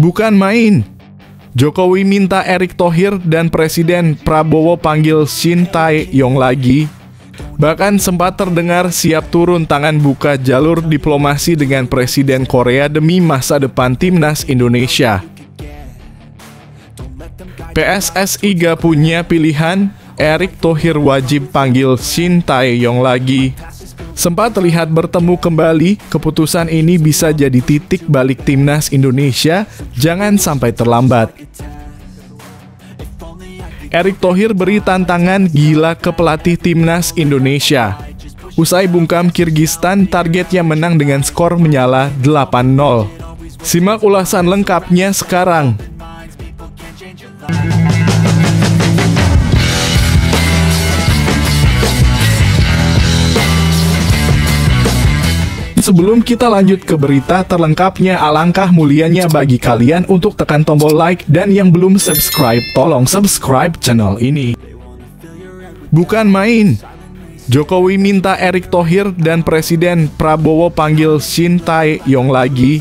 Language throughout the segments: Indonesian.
Bukan main. Jokowi minta Erick Thohir dan Presiden Prabowo panggil Shin Tae-yong lagi. Bahkan sempat terdengar siap turun tangan buka jalur diplomasi dengan Presiden Korea demi masa depan timnas Indonesia. PSSI gak punya pilihan, Erick Thohir wajib panggil Shin Tae-yong lagi. Sempat terlihat bertemu kembali, keputusan ini bisa jadi titik balik timnas Indonesia, jangan sampai terlambat. Erick Thohir beri tantangan gila ke pelatih timnas Indonesia. Usai bungkam Kirgistan, targetnya menang dengan skor menyala 8-0. Simak ulasan lengkapnya sekarang. Sebelum kita lanjut ke berita terlengkapnya, alangkah mulianya bagi kalian untuk tekan tombol like dan yang belum subscribe, tolong subscribe channel ini. Bukan main. Jokowi minta Erick Thohir dan Presiden Prabowo panggil Shin Tae-yong lagi.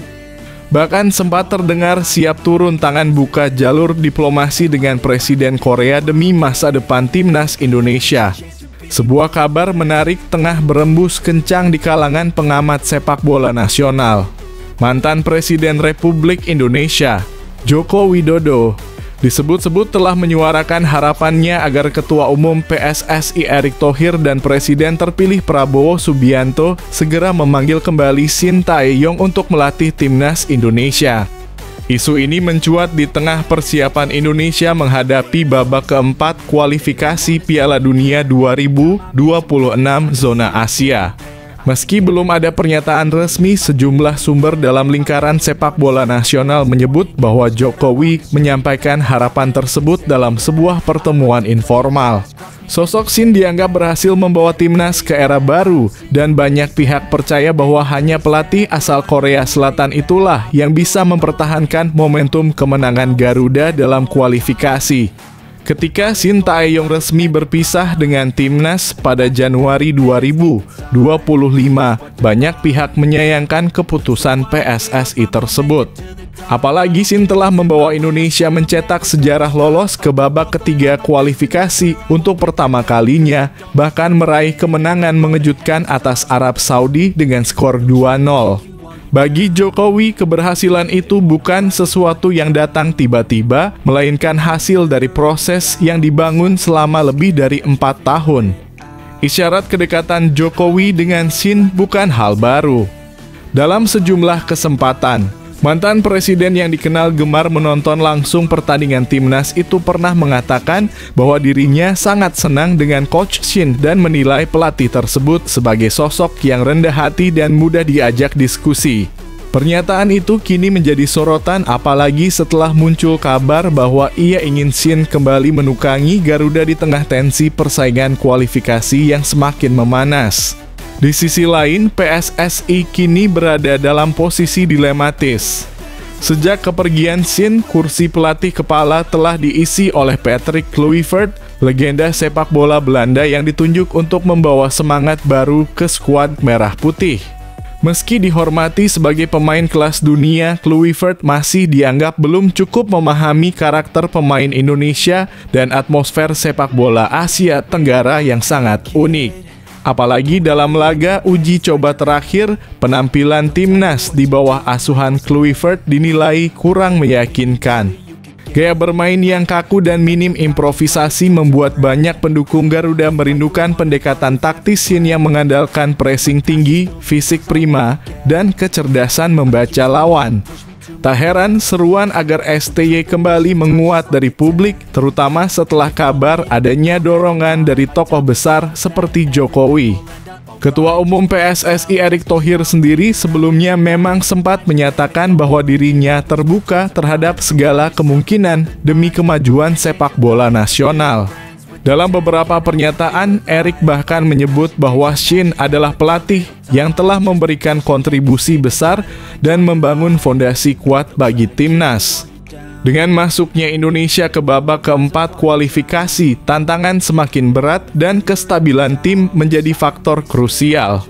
Bahkan sempat terdengar siap turun tangan buka jalur diplomasi dengan Presiden Korea demi masa depan timnas Indonesia. Sebuah kabar menarik tengah berembus kencang di kalangan pengamat sepak bola nasional. Mantan Presiden Republik Indonesia, Joko Widodo, disebut-sebut telah menyuarakan harapannya agar Ketua Umum PSSI Erick Thohir dan Presiden terpilih Prabowo Subianto segera memanggil kembali Shin Tae-yong untuk melatih timnas Indonesia. Isu ini mencuat di tengah persiapan Indonesia menghadapi babak keempat kualifikasi Piala Dunia 2026 zona Asia. Meski belum ada pernyataan resmi, sejumlah sumber dalam lingkaran sepak bola nasional menyebut bahwa Jokowi menyampaikan harapan tersebut dalam sebuah pertemuan informal. Sosok Shin dianggap berhasil membawa timnas ke era baru, dan banyak pihak percaya bahwa hanya pelatih asal Korea Selatan itulah yang bisa mempertahankan momentum kemenangan Garuda dalam kualifikasi. Ketika Shin Tae-yong resmi berpisah dengan timnas pada Januari 2025, banyak pihak menyayangkan keputusan PSSI tersebut. Apalagi Shin telah membawa Indonesia mencetak sejarah lolos ke babak ketiga kualifikasi untuk pertama kalinya, bahkan meraih kemenangan mengejutkan atas Arab Saudi dengan skor 2-0. Bagi Jokowi, keberhasilan itu bukan sesuatu yang datang tiba-tiba, melainkan hasil dari proses yang dibangun selama lebih dari 4 tahun. Isyarat kedekatan Jokowi dengan Shin bukan hal baru. Dalam sejumlah kesempatan, mantan presiden yang dikenal gemar menonton langsung pertandingan timnas itu pernah mengatakan bahwa dirinya sangat senang dengan Coach Shin dan menilai pelatih tersebut sebagai sosok yang rendah hati dan mudah diajak diskusi. Pernyataan itu kini menjadi sorotan apalagi setelah muncul kabar bahwa ia ingin Shin kembali menukangi Garuda di tengah tensi persaingan kualifikasi yang semakin memanas. Di sisi lain, PSSI kini berada dalam posisi dilematis. Sejak kepergian Shin, kursi pelatih kepala telah diisi oleh Patrick Kluivert, legenda sepak bola Belanda yang ditunjuk untuk membawa semangat baru ke skuad merah putih. Meski dihormati sebagai pemain kelas dunia, Kluivert masih dianggap belum cukup memahami karakter pemain Indonesia dan atmosfer sepak bola Asia Tenggara yang sangat unik. Apalagi dalam laga uji coba terakhir, penampilan timnas di bawah asuhan Kluivert dinilai kurang meyakinkan. Gaya bermain yang kaku dan minim improvisasi membuat banyak pendukung Garuda merindukan pendekatan taktis Shin yang mengandalkan pressing tinggi, fisik prima, dan kecerdasan membaca lawan. Tak heran seruan agar STY kembali menguat dari publik, terutama setelah kabar adanya dorongan dari tokoh besar seperti Jokowi. Ketua Umum PSSI Erick Thohir sendiri sebelumnya memang sempat menyatakan bahwa dirinya terbuka terhadap segala kemungkinan demi kemajuan sepak bola nasional. Dalam beberapa pernyataan, Erick bahkan menyebut bahwa Shin adalah pelatih yang telah memberikan kontribusi besar dan membangun fondasi kuat bagi timnas. Dengan masuknya Indonesia ke babak keempat kualifikasi, tantangan semakin berat dan kestabilan tim menjadi faktor krusial.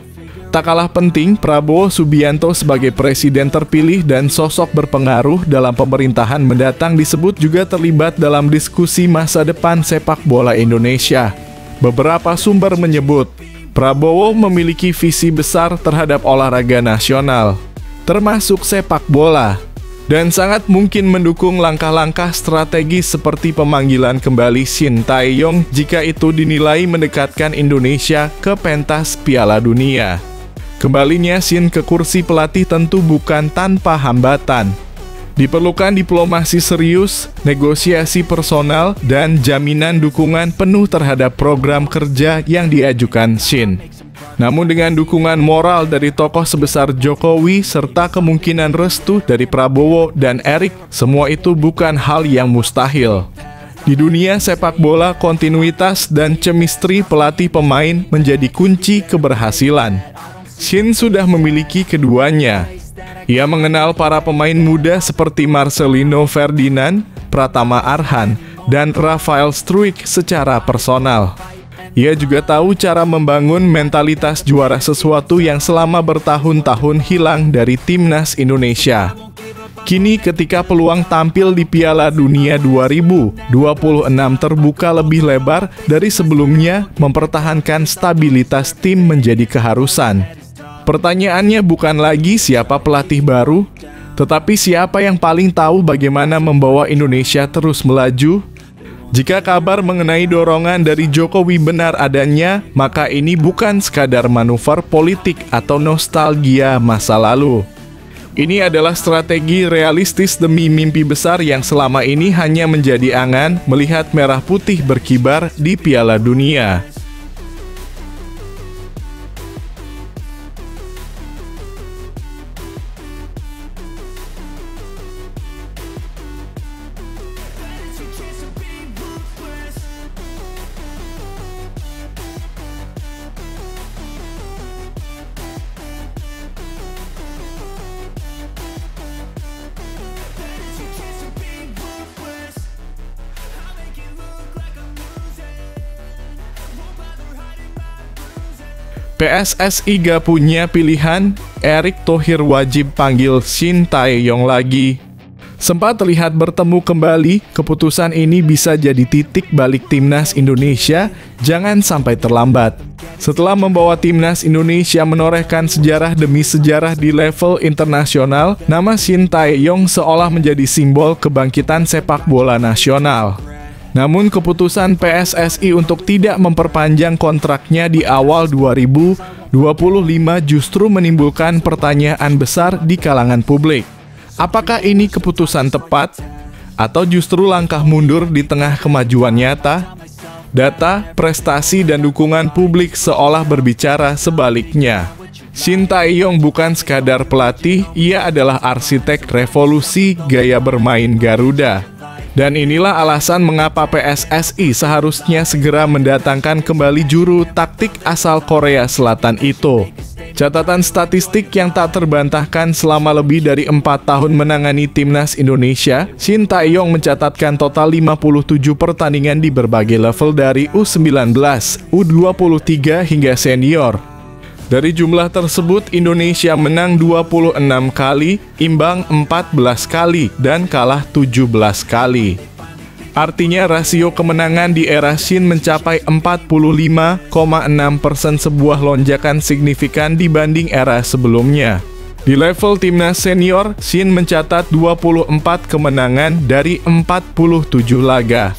Tak kalah penting, Prabowo Subianto sebagai presiden terpilih dan sosok berpengaruh dalam pemerintahan mendatang disebut juga terlibat dalam diskusi masa depan sepak bola Indonesia. Beberapa sumber menyebut, Prabowo memiliki visi besar terhadap olahraga nasional, termasuk sepak bola, dan sangat mungkin mendukung langkah-langkah strategis seperti pemanggilan kembali Shin Tae-yong jika itu dinilai mendekatkan Indonesia ke pentas Piala Dunia. Kembalinya Shin ke kursi pelatih tentu bukan tanpa hambatan. Diperlukan diplomasi serius, negosiasi personal, dan jaminan dukungan penuh terhadap program kerja yang diajukan Shin. Namun dengan dukungan moral dari tokoh sebesar Jokowi serta kemungkinan restu dari Prabowo dan Erick, semua itu bukan hal yang mustahil. Di dunia sepak bola, kontinuitas dan chemistry pelatih pemain menjadi kunci keberhasilan. Shin sudah memiliki keduanya. Ia mengenal para pemain muda seperti Marcelino Ferdinand, Pratama Arhan, dan Rafael Struijk secara personal. Ia juga tahu cara membangun mentalitas juara sesuatu yang selama bertahun-tahun hilang dari timnas Indonesia. Kini ketika peluang tampil di Piala Dunia 2026 terbuka lebih lebar dari sebelumnya, mempertahankan stabilitas tim menjadi keharusan. Pertanyaannya bukan lagi siapa pelatih baru, tetapi siapa yang paling tahu bagaimana membawa Indonesia terus melaju. Jika kabar mengenai dorongan dari Jokowi benar adanya, maka ini bukan sekadar manuver politik atau nostalgia masa lalu. Ini adalah strategi realistis demi mimpi besar yang selama ini hanya menjadi angan melihat merah putih berkibar di Piala Dunia. PSSI gak punya pilihan, Erick Thohir wajib panggil Shin Tae-yong lagi. Sempat terlihat bertemu kembali, keputusan ini bisa jadi titik balik timnas Indonesia, jangan sampai terlambat. Setelah membawa timnas Indonesia menorehkan sejarah demi sejarah di level internasional, nama Shin Tae-yong seolah menjadi simbol kebangkitan sepak bola nasional. Namun keputusan PSSI untuk tidak memperpanjang kontraknya di awal 2025 justru menimbulkan pertanyaan besar di kalangan publik. Apakah ini keputusan tepat? Atau justru langkah mundur di tengah kemajuan nyata? Data, prestasi, dan dukungan publik seolah berbicara sebaliknya. Shin Tae-yong bukan sekadar pelatih, ia adalah arsitek revolusi gaya bermain Garuda. Dan inilah alasan mengapa PSSI seharusnya segera mendatangkan kembali juru taktik asal Korea Selatan itu. Catatan statistik yang tak terbantahkan selama lebih dari 4 tahun menangani timnas Indonesia, Shin Tae-yong mencatatkan total 57 pertandingan di berbagai level dari U19, U23 hingga senior. Dari jumlah tersebut, Indonesia menang 26 kali, imbang 14 kali, dan kalah 17 kali. Artinya rasio kemenangan di era Shin mencapai 45,6%, sebuah lonjakan signifikan dibanding era sebelumnya. Di level timnas senior, Shin mencatat 24 kemenangan dari 47 laga.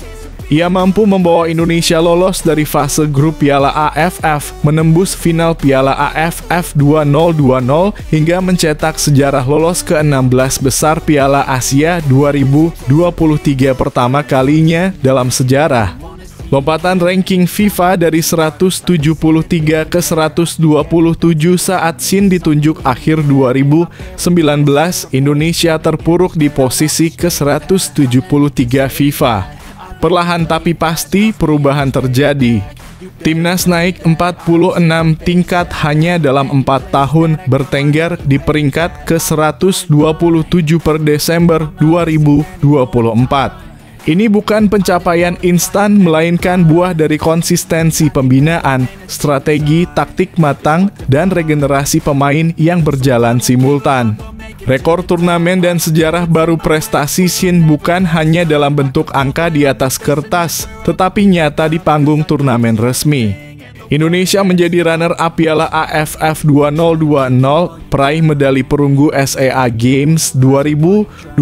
Ia mampu membawa Indonesia lolos dari fase grup Piala AFF, menembus final Piala AFF 2020 hingga mencetak sejarah lolos ke 16 besar Piala Asia 2023 pertama kalinya dalam sejarah. Lompatan ranking FIFA dari 173 ke 127 saat Shin ditunjuk akhir 2019, Indonesia terpuruk di posisi ke 173 FIFA. Perlahan tapi pasti perubahan terjadi. Timnas naik 46 tingkat hanya dalam 4 tahun, bertengger di peringkat ke 127 per Desember 2024. Ini bukan pencapaian instan, melainkan buah dari konsistensi pembinaan, strategi, taktik matang, dan regenerasi pemain yang berjalan simultan. Rekor turnamen dan sejarah baru prestasi Shin bukan hanya dalam bentuk angka di atas kertas, tetapi nyata di panggung turnamen resmi. Indonesia menjadi runner-up Piala AFF 2020, peraih medali perunggu SEA Games 2021,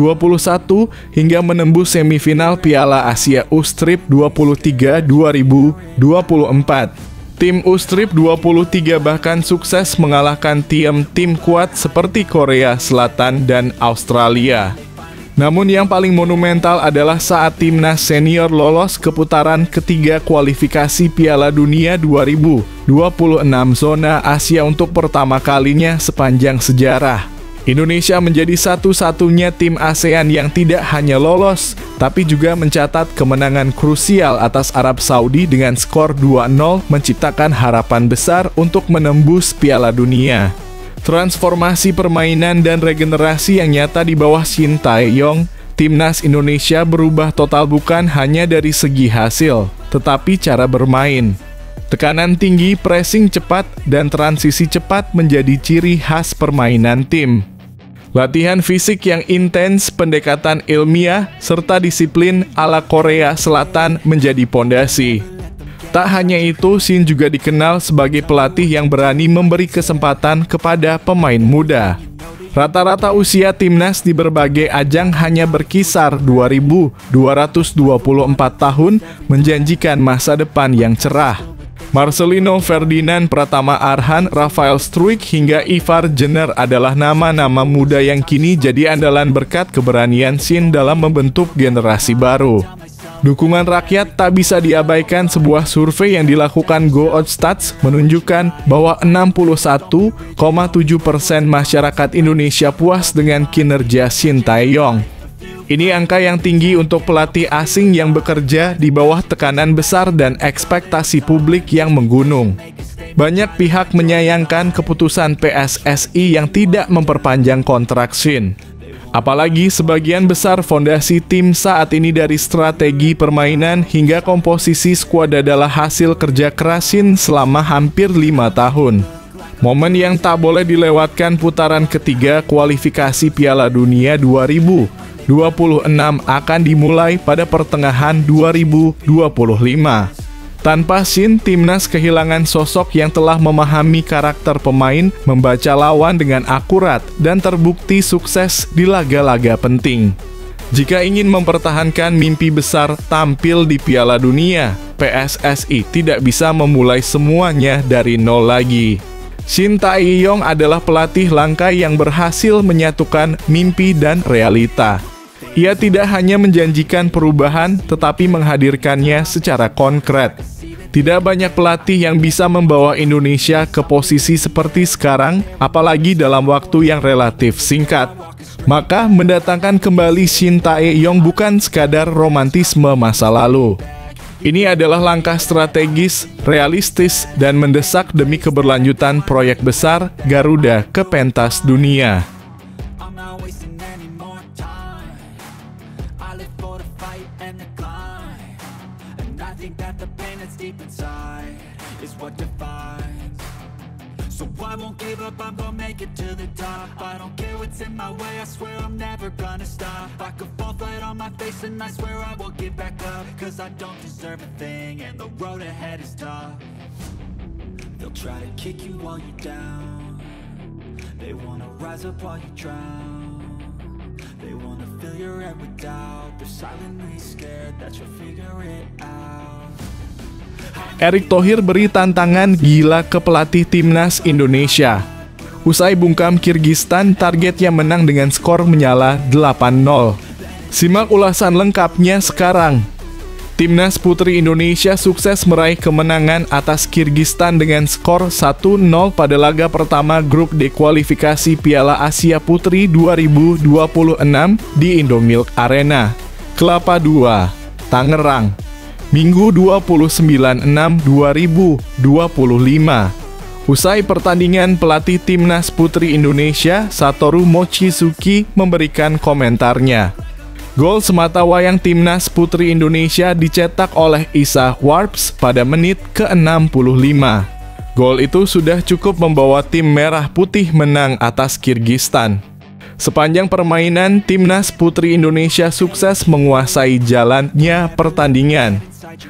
hingga menembus semifinal Piala Asia U-Strip 23 2024. Tim U-Strip 23 bahkan sukses mengalahkan tim kuat seperti Korea Selatan dan Australia. Namun yang paling monumental adalah saat timnas senior lolos ke putaran ketiga kualifikasi Piala Dunia 2026 zona Asia untuk pertama kalinya sepanjang sejarah. Indonesia menjadi satu-satunya tim ASEAN yang tidak hanya lolos, tapi juga mencatat kemenangan krusial atas Arab Saudi dengan skor 2-0, menciptakan harapan besar untuk menembus Piala Dunia. Transformasi permainan dan regenerasi yang nyata di bawah Shin Tae-yong, timnas Indonesia berubah total bukan hanya dari segi hasil, tetapi cara bermain. Tekanan tinggi, pressing cepat, dan transisi cepat menjadi ciri khas permainan tim. Latihan fisik yang intens, pendekatan ilmiah, serta disiplin ala Korea Selatan menjadi pondasi. Tak hanya itu, Shin juga dikenal sebagai pelatih yang berani memberi kesempatan kepada pemain muda. Rata-rata usia timnas di berbagai ajang hanya berkisar 2.224 tahun, menjanjikan masa depan yang cerah. Marcelino Ferdinand, Pratama Arhan, Rafael Struijk, hingga Ivar Jenner adalah nama-nama muda yang kini jadi andalan berkat keberanian Shin dalam membentuk generasi baru. Dukungan rakyat tak bisa diabaikan. Sebuah survei yang dilakukan Go Out Stats menunjukkan bahwa 61,7% masyarakat Indonesia puas dengan kinerja Shin Tae-yong. Ini angka yang tinggi untuk pelatih asing yang bekerja di bawah tekanan besar dan ekspektasi publik yang menggunung. Banyak pihak menyayangkan keputusan PSSI yang tidak memperpanjang kontrak Shin. Apalagi sebagian besar fondasi tim saat ini dari strategi permainan hingga komposisi skuad adalah hasil kerja keras Shin selama hampir 5 tahun. Momen yang tak boleh dilewatkan, putaran ketiga kualifikasi Piala Dunia 2026 akan dimulai pada pertengahan 2025. Tanpa Shin, timnas kehilangan sosok yang telah memahami karakter pemain, membaca lawan dengan akurat, dan terbukti sukses di laga-laga penting. Jika ingin mempertahankan mimpi besar tampil di Piala Dunia, PSSI tidak bisa memulai semuanya dari nol lagi. Shin Tae-yong adalah pelatih langka yang berhasil menyatukan mimpi dan realita. Ia tidak hanya menjanjikan perubahan, tetapi menghadirkannya secara konkret. Tidak banyak pelatih yang bisa membawa Indonesia ke posisi seperti sekarang, apalagi dalam waktu yang relatif singkat. Maka mendatangkan kembali Shin Tae-yong bukan sekadar romantisme masa lalu. Ini adalah langkah strategis, realistis, dan mendesak demi keberlanjutan proyek besar Garuda ke pentas dunia. So I won't give up, I'm gonna make it to the top. I don't care what's in my way, I swear I'm never gonna stop. I could fall flat on my face and I swear I will get back up. Cause I don't deserve a thing and the road ahead is tough. They'll try to kick you while you're down. They wanna rise up while you drown. They wanna fill your head with doubt. They're silently scared that you'll figure it out. Erick Thohir beri tantangan gila ke pelatih timnas Indonesia. Usai bungkam Kirgistan, targetnya menang dengan skor menyala 8-0. Simak ulasan lengkapnya sekarang. Timnas Putri Indonesia sukses meraih kemenangan atas Kirgistan dengan skor 1-0 pada laga pertama grup D kualifikasi Piala Asia Putri 2026 di Indomilk Arena, Kelapa II, Tangerang, Minggu 29/6/2025. Usai pertandingan, pelatih timnas Putri Indonesia, Satoru Mochizuki, memberikan komentarnya. Gol semata wayang timnas putri Indonesia dicetak oleh Isa Warps pada menit ke-65. Gol itu sudah cukup membawa tim merah putih menang atas Kirgistan. Sepanjang permainan, timnas putri Indonesia sukses menguasai jalannya pertandingan.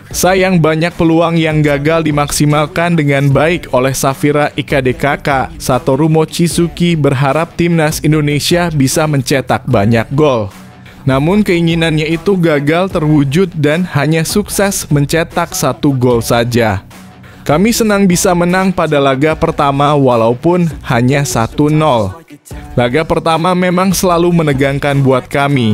Sayang banyak peluang yang gagal dimaksimalkan dengan baik oleh Safira IKDKK. Satoru Mochizuki berharap timnas Indonesia bisa mencetak banyak gol. Namun keinginannya itu gagal terwujud dan hanya sukses mencetak 1 gol saja. Kami senang bisa menang pada laga pertama walaupun hanya 1-0. Laga pertama memang selalu menegangkan buat kami.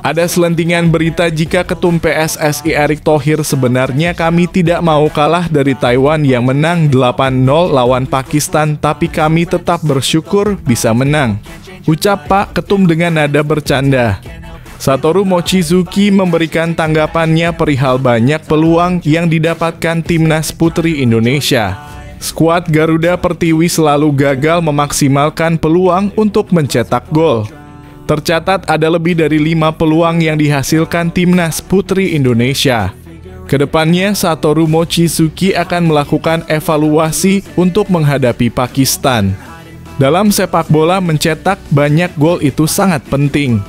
Ada selentingan berita jika ketum PSSI Erick Thohir sebenarnya kami tidak mau kalah dari Taiwan yang menang 8-0 lawan Pakistan, tapi kami tetap bersyukur bisa menang, ucap Pak Ketum dengan nada bercanda. Satoru Mochizuki memberikan tanggapannya perihal banyak peluang yang didapatkan timnas putri Indonesia. Skuad Garuda Pertiwi selalu gagal memaksimalkan peluang untuk mencetak gol. Tercatat ada lebih dari 5 peluang yang dihasilkan timnas putri Indonesia. Kedepannya, Satoru Mochizuki akan melakukan evaluasi untuk menghadapi Pakistan. Dalam sepak bola, mencetak banyak gol itu sangat penting.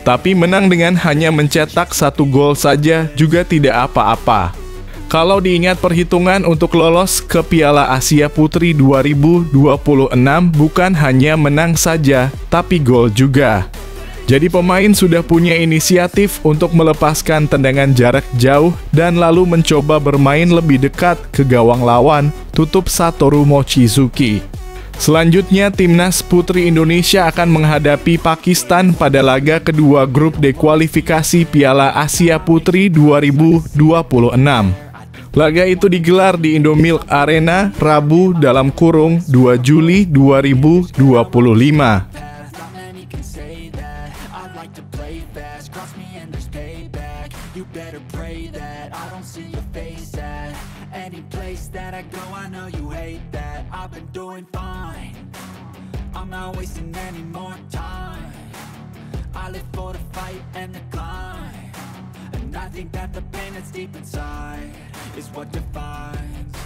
Tapi menang dengan hanya mencetak 1 gol saja juga tidak apa-apa. Kalau diingat perhitungan untuk lolos ke Piala Asia Putri 2026 bukan hanya menang saja, tapi gol juga. Jadi pemain sudah punya inisiatif untuk melepaskan tendangan jarak jauh dan lalu mencoba bermain lebih dekat ke gawang lawan, tutup Satoru Mochizuki. Selanjutnya, timnas putri Indonesia akan menghadapi Pakistan pada laga kedua grup D kualifikasi Piala Asia Putri 2026. Laga itu digelar di Indomilk Arena Rabu (2 Juli 2025). I've been doing fine, I'm not wasting any more time. I live for the fight and the climb, and I think that the pain that's deep inside is what defines.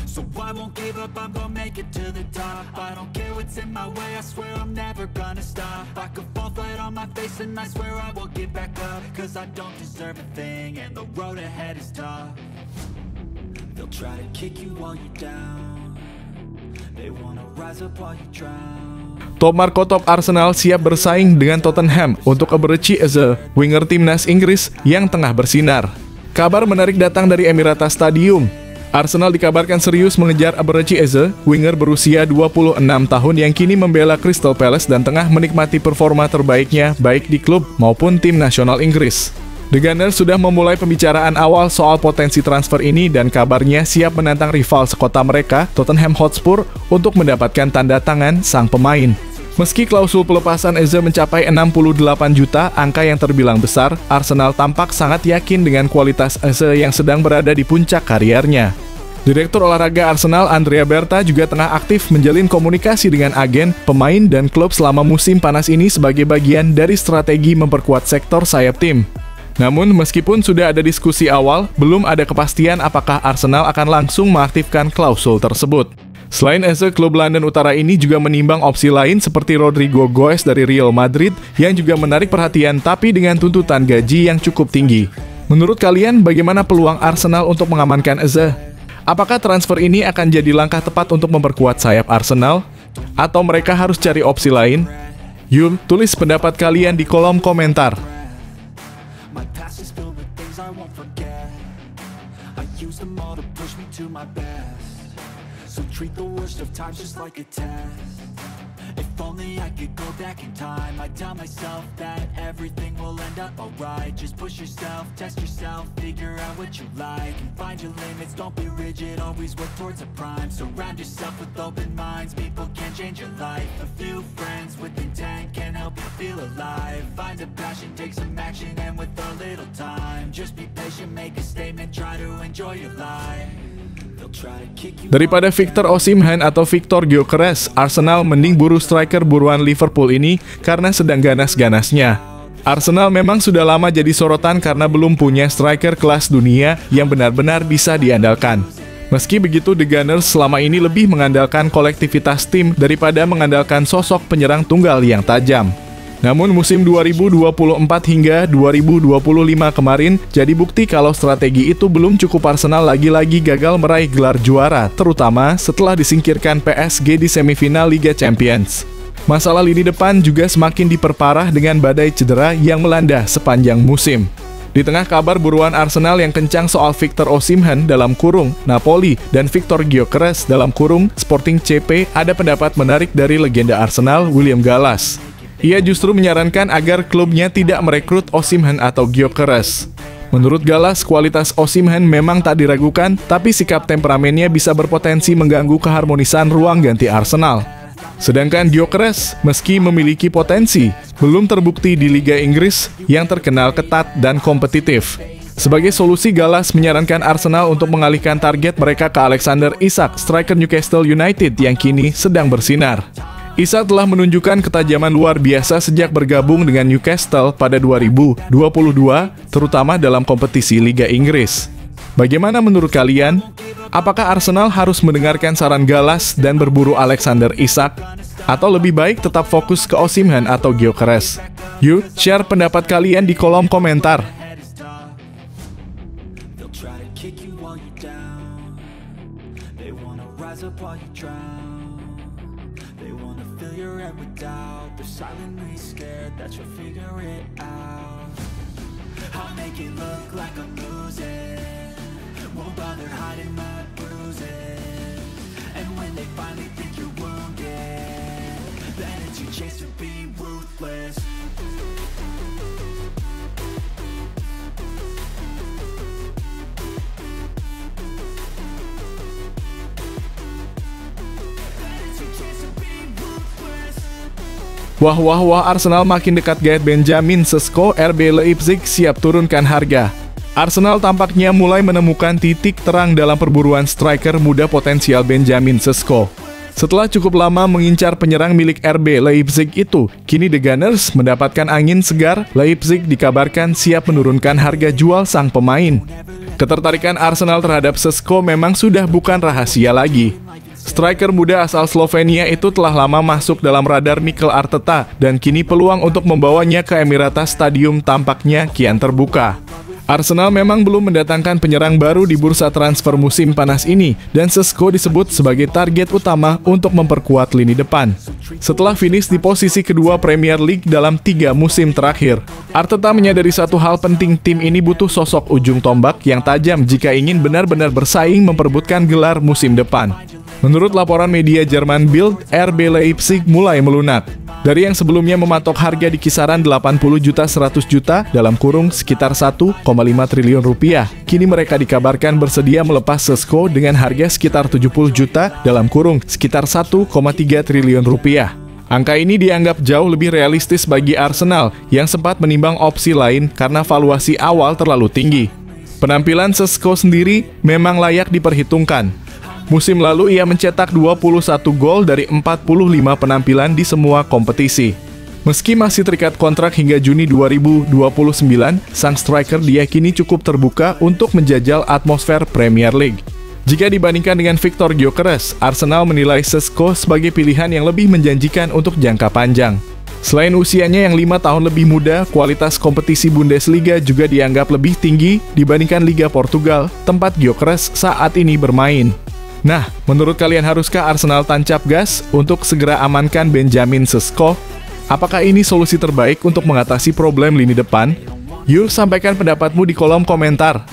So I won't give up, I'm gonna make it to the top. I don't care what's in my way, I swear I'm never gonna stop. I could fall flat on my face and I swear I will get back up, cause I don't deserve a thing and the road ahead is tough. They'll try to kick you while you're down. Top Marco top Arsenal siap bersaing dengan Tottenham untuk Eberechi Eze, winger timnas Inggris yang tengah bersinar. Kabar menarik datang dari Emirates Stadium. Arsenal dikabarkan serius mengejar Eberechi Eze, winger berusia 26 tahun yang kini membela Crystal Palace dan tengah menikmati performa terbaiknya baik di klub maupun tim nasional Inggris. The Gunners sudah memulai pembicaraan awal soal potensi transfer ini dan kabarnya siap menantang rival sekota mereka, Tottenham Hotspur, untuk mendapatkan tanda tangan sang pemain. Meski klausul pelepasan Eze mencapai 68 juta, angka yang terbilang besar, Arsenal tampak sangat yakin dengan kualitas Eze yang sedang berada di puncak kariernya. Direktur olahraga Arsenal, Andrea Berta, juga tengah aktif menjalin komunikasi dengan agen, pemain, dan klub selama musim panas ini sebagai bagian dari strategi memperkuat sektor sayap tim. Namun, meskipun sudah ada diskusi awal, belum ada kepastian apakah Arsenal akan langsung mengaktifkan klausul tersebut. Selain Eze, klub London Utara ini juga menimbang opsi lain seperti Rodrigo Goes dari Real Madrid yang juga menarik perhatian tapi dengan tuntutan gaji yang cukup tinggi. Menurut kalian, bagaimana peluang Arsenal untuk mengamankan Eze? Apakah transfer ini akan jadi langkah tepat untuk memperkuat sayap Arsenal? Atau mereka harus cari opsi lain? Yuk, tulis pendapat kalian di kolom komentar. Use them all to push me to my best. So treat the worst of times just like a test. If only I could go back in time, I'd tell myself that everything will end up alright. Just push yourself, test yourself, figure out what you like, and find your limits, don't be rigid, always work towards a prime. Surround yourself with open minds, people can change your life. A few friends with intent can help you feel alive. Find a passion, take some action, and with a little time, just be patient, make a statement, try to enjoy your life. Daripada Victor Osimhen atau Victor Gyökeres, Arsenal mending buru striker buruan Liverpool ini karena sedang ganas-ganasnya. Arsenal memang sudah lama jadi sorotan karena belum punya striker kelas dunia yang benar-benar bisa diandalkan. Meski begitu, The Gunners selama ini lebih mengandalkan kolektivitas tim daripada mengandalkan sosok penyerang tunggal yang tajam. Namun musim 2024 hingga 2025 kemarin jadi bukti kalau strategi itu belum cukup. Arsenal lagi-lagi gagal meraih gelar juara, terutama setelah disingkirkan PSG di semifinal Liga Champions. Masalah lini depan juga semakin diperparah dengan badai cedera yang melanda sepanjang musim. Di tengah kabar buruan Arsenal yang kencang soal Victor Osimhen dalam kurung Napoli dan Victor Gyökeres dalam kurung Sporting CP, ada pendapat menarik dari legenda Arsenal William Gallas. Ia justru menyarankan agar klubnya tidak merekrut Osimhen atau Gyökeres. Menurut Gallas, kualitas Osimhen memang tak diragukan, tapi sikap temperamennya bisa berpotensi mengganggu keharmonisan ruang ganti Arsenal. Sedangkan Gyökeres, meski memiliki potensi, belum terbukti di Liga Inggris yang terkenal ketat dan kompetitif. Sebagai solusi, Gallas menyarankan Arsenal untuk mengalihkan target mereka ke Alexander Isak, striker Newcastle United yang kini sedang bersinar. Isak telah menunjukkan ketajaman luar biasa sejak bergabung dengan Newcastle pada 2022, terutama dalam kompetisi Liga Inggris. Bagaimana menurut kalian? Apakah Arsenal harus mendengarkan saran Gallas dan berburu Alexander Isak? Atau lebih baik tetap fokus ke Osimhen atau Gyökeres? Yuk, share pendapat kalian di kolom komentar. Won't bother hiding my bruises. And when they finally think you're wounded, then it's your chance to be ruthless. Wah, Arsenal makin dekat gait Benjamin Sesko. RB Leipzig siap turunkan harga. Arsenal tampaknya mulai menemukan titik terang dalam perburuan striker muda potensial Benjamin Sesko. Setelah cukup lama mengincar penyerang milik RB Leipzig itu, kini The Gunners mendapatkan angin segar. Leipzig dikabarkan siap menurunkan harga jual sang pemain. Ketertarikan Arsenal terhadap Sesko memang sudah bukan rahasia lagi. Striker muda asal Slovenia itu telah lama masuk dalam radar Mikel Arteta, dan kini peluang untuk membawanya ke Emirates Stadium tampaknya kian terbuka. Arsenal memang belum mendatangkan penyerang baru di bursa transfer musim panas ini, dan Sesko disebut sebagai target utama untuk memperkuat lini depan. Setelah finish di posisi kedua Premier League dalam 3 musim terakhir, Arteta menyadari satu hal penting: tim ini butuh sosok ujung tombak yang tajam jika ingin benar-benar bersaing memperebutkan gelar musim depan. Menurut laporan media Jerman Bild, RB Leipzig mulai melunak. Dari yang sebelumnya mematok harga di kisaran 80 juta 100 juta dalam kurung sekitar 1,5 triliun rupiah, kini mereka dikabarkan bersedia melepas Sesko dengan harga sekitar 70 juta dalam kurung sekitar 1,3 triliun rupiah. Angka ini dianggap jauh lebih realistis bagi Arsenal yang sempat menimbang opsi lain karena valuasi awal terlalu tinggi. Penampilan Sesko sendiri memang layak diperhitungkan. Musim lalu ia mencetak 21 gol dari 45 penampilan di semua kompetisi. Meski masih terikat kontrak hingga Juni 2029, sang striker diyakini cukup terbuka untuk menjajal atmosfer Premier League. Jika dibandingkan dengan Victor Gyökeres, Arsenal menilai Sesko sebagai pilihan yang lebih menjanjikan untuk jangka panjang. Selain usianya yang 5 tahun lebih muda, kualitas kompetisi Bundesliga juga dianggap lebih tinggi dibandingkan Liga Portugal, tempat Gyökeres saat ini bermain. Nah, menurut kalian haruskah Arsenal tancap gas untuk segera amankan Benjamin Sesko? Apakah ini solusi terbaik untuk mengatasi problem lini depan? Yuk, sampaikan pendapatmu di kolom komentar.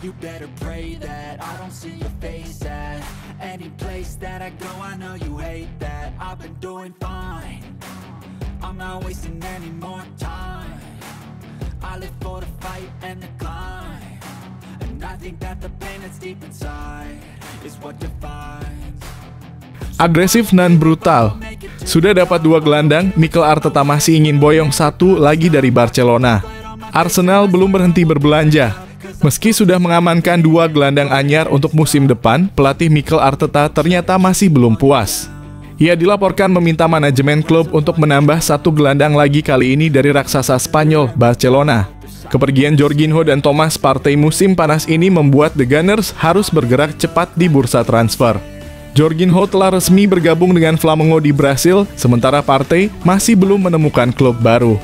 You better pray that I don't see your face at any place that I go. I know you hate that. I've been doing fine. I'm not wasting any more time. I live for the fight and the climb, and I think that the pain that's deep inside is what defines. Agresif nan brutal. Sudah dapat 2 gelandang, Mikel Arteta masih ingin boyong 1 lagi dari Barcelona. Arsenal belum berhenti berbelanja. Meski sudah mengamankan 2 gelandang anyar untuk musim depan, pelatih Mikel Arteta ternyata masih belum puas. Ia dilaporkan meminta manajemen klub untuk menambah 1 gelandang lagi kali ini dari raksasa Spanyol, Barcelona. Kepergian Jorginho dan Thomas Partey musim panas ini membuat The Gunners harus bergerak cepat di bursa transfer. Jorginho telah resmi bergabung dengan Flamengo di Brasil, sementara Partey masih belum menemukan klub baru.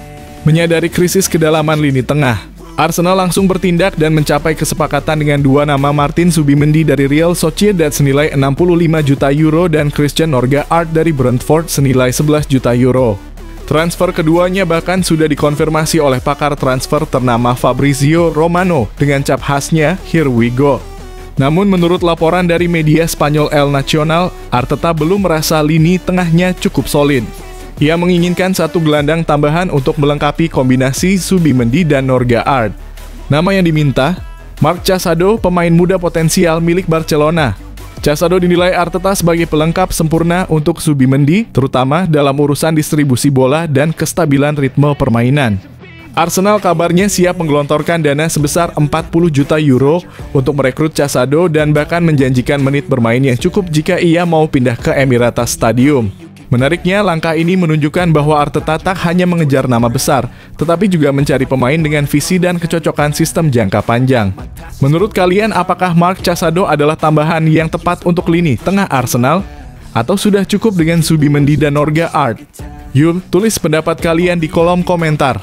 Menyadari krisis kedalaman lini tengah, Arsenal langsung bertindak dan mencapai kesepakatan dengan 2 nama Martin Zubimendi dari Real Sociedad senilai 65 juta euro dan Christian Norgard dari Brentford senilai 11 juta euro. Transfer keduanya bahkan sudah dikonfirmasi oleh pakar transfer ternama Fabrizio Romano dengan cap khasnya "Here we go". Namun menurut laporan dari media Spanyol El Nacional, Arteta belum merasa lini tengahnya cukup solid. Ia menginginkan 1 gelandang tambahan untuk melengkapi kombinasi Zubimendi dan Norgard. Nama yang diminta, Marc Casado, pemain muda potensial milik Barcelona. Casado dinilai Arteta sebagai pelengkap sempurna untuk Zubimendi, terutama dalam urusan distribusi bola dan kestabilan ritme permainan. Arsenal kabarnya siap menggelontorkan dana sebesar 40 juta euro untuk merekrut Casado dan bahkan menjanjikan menit bermain yang cukup jika ia mau pindah ke Emirates Stadium. Menariknya, langkah ini menunjukkan bahwa Arteta tak hanya mengejar nama besar, tetapi juga mencari pemain dengan visi dan kecocokan sistem jangka panjang. Menurut kalian, apakah Marc Casado adalah tambahan yang tepat untuk lini tengah Arsenal? Atau sudah cukup dengan Zubimendi dan Norgard? Yuk, tulis pendapat kalian di kolom komentar.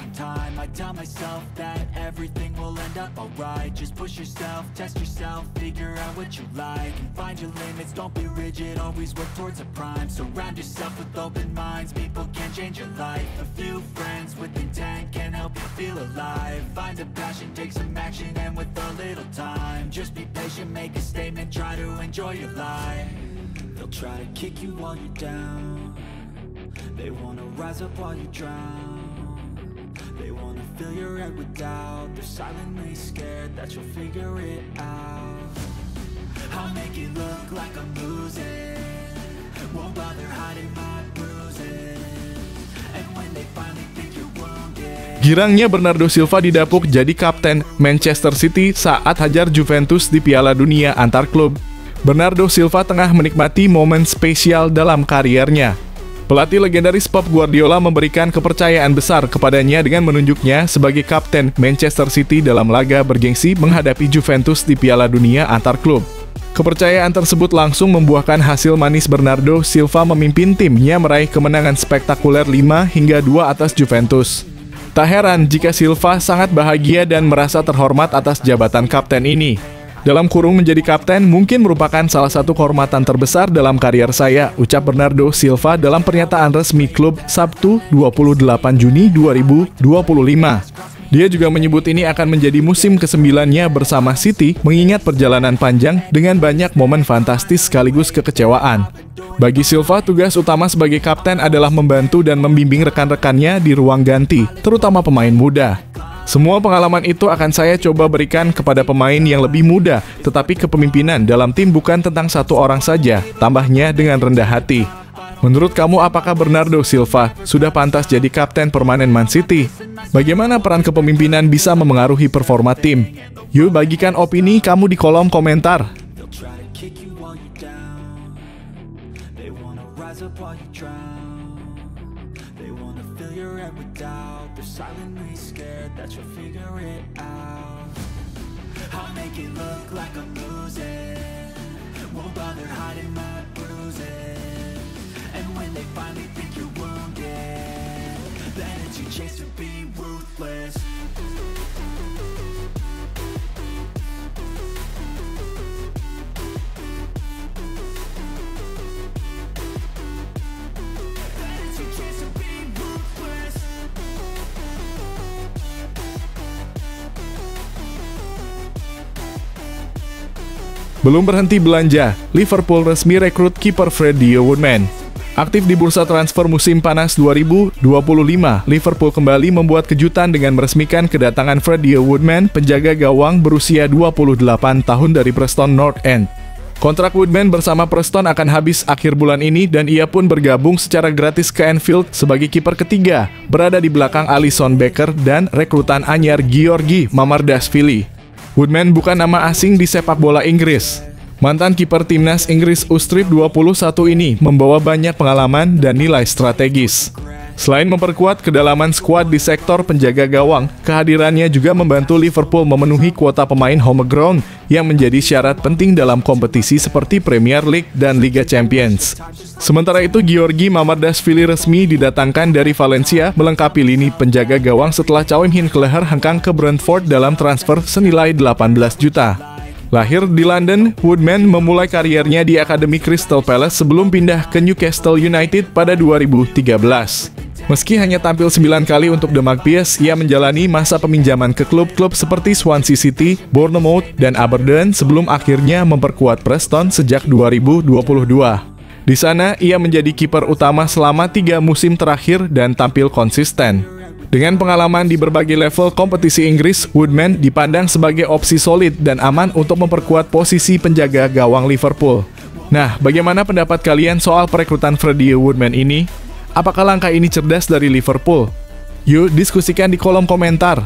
Just push yourself, test yourself, figure out what you like and find your limits, don't be rigid, always work towards a prime. Surround yourself with open minds, people can change your life. A few friends with intent can help you feel alive. Find a passion, take some action, and with a little time, just be patient, make a statement, try to enjoy your life. They'll try to kick you while you're down, they wanna rise up while you drown. They wanna fill your head with doubt, they're silently scared that you'll figure it out. I'll make it look like I'm losing, won't bother hiding my bruises. And when they finally think you're wounded. Girangnya Bernardo Silva didapuk jadi kapten Manchester City saat hajar Juventus di Piala Dunia antar klub. Bernardo Silva tengah menikmati momen spesial dalam kariernya. Pelatih legendaris Pep Guardiola memberikan kepercayaan besar kepadanya dengan menunjuknya sebagai kapten Manchester City dalam laga bergengsi menghadapi Juventus di Piala Dunia antar klub. Kepercayaan tersebut langsung membuahkan hasil manis. Bernardo Silva memimpin timnya meraih kemenangan spektakuler 5-2 atas Juventus. Tak heran jika Silva sangat bahagia dan merasa terhormat atas jabatan kapten ini. Dalam kurung menjadi kapten mungkin merupakan salah satu kehormatan terbesar dalam karier saya, ucap Bernardo Silva dalam pernyataan resmi klub Sabtu 28 Juni 2025. Dia juga menyebut ini akan menjadi musim ke-9-nya bersama City, mengingat perjalanan panjang dengan banyak momen fantastis sekaligus kekecewaan. Bagi Silva, tugas utama sebagai kapten adalah membantu dan membimbing rekan-rekannya di ruang ganti, terutama pemain muda. Semua pengalaman itu akan saya coba berikan kepada pemain yang lebih muda, tetapi kepemimpinan dalam tim bukan tentang satu orang saja, tambahnya dengan rendah hati. Menurut kamu, apakah Bernardo Silva sudah pantas jadi kapten permanen Man City? Bagaimana peran kepemimpinan bisa memengaruhi performa tim? Yuk bagikan opini kamu di kolom komentar. Silently scared that you'll figure it out. I'll make it look like I'm losing, won't bother hiding my bruises. And when they finally think you're wounded, then it's your chance to be ruthless. Belum berhenti belanja, Liverpool resmi rekrut kiper Freddie Woodman. Aktif di bursa transfer musim panas 2025, Liverpool kembali membuat kejutan dengan meresmikan kedatangan Freddie Woodman, penjaga gawang berusia 28 tahun dari Preston North End. Kontrak Woodman bersama Preston akan habis akhir bulan ini dan ia pun bergabung secara gratis ke Anfield sebagai kiper ketiga, berada di belakang Alisson Becker dan rekrutan anyar Giorgi Mamardashvili. Woodman bukan nama asing di sepak bola Inggris. Mantan kiper timnas Inggris U-Strip 21 ini membawa banyak pengalaman dan nilai strategis. Selain memperkuat kedalaman skuad di sektor penjaga gawang, kehadirannya juga membantu Liverpool memenuhi kuota pemain homegrown yang menjadi syarat penting dalam kompetisi seperti Premier League dan Liga Champions. Sementara itu, Giorgi Mamardashvili resmi didatangkan dari Valencia melengkapi lini penjaga gawang setelah Chawim Hinckley hengkang ke Brentford dalam transfer senilai 18 juta. Lahir di London, Woodman memulai kariernya di Akademi Crystal Palace sebelum pindah ke Newcastle United pada 2013. Meski hanya tampil 9 kali untuk The Magpies, ia menjalani masa peminjaman ke klub-klub seperti Swansea City, Bournemouth, dan Aberdeen sebelum akhirnya memperkuat Preston sejak 2022. Di sana, ia menjadi kiper utama selama 3 musim terakhir dan tampil konsisten. Dengan pengalaman di berbagai level kompetisi Inggris, Woodman dipandang sebagai opsi solid dan aman untuk memperkuat posisi penjaga gawang Liverpool. Nah, bagaimana pendapat kalian soal perekrutan Freddie Woodman ini? Apakah langkah ini cerdas dari Liverpool? Yuk diskusikan di kolom komentar.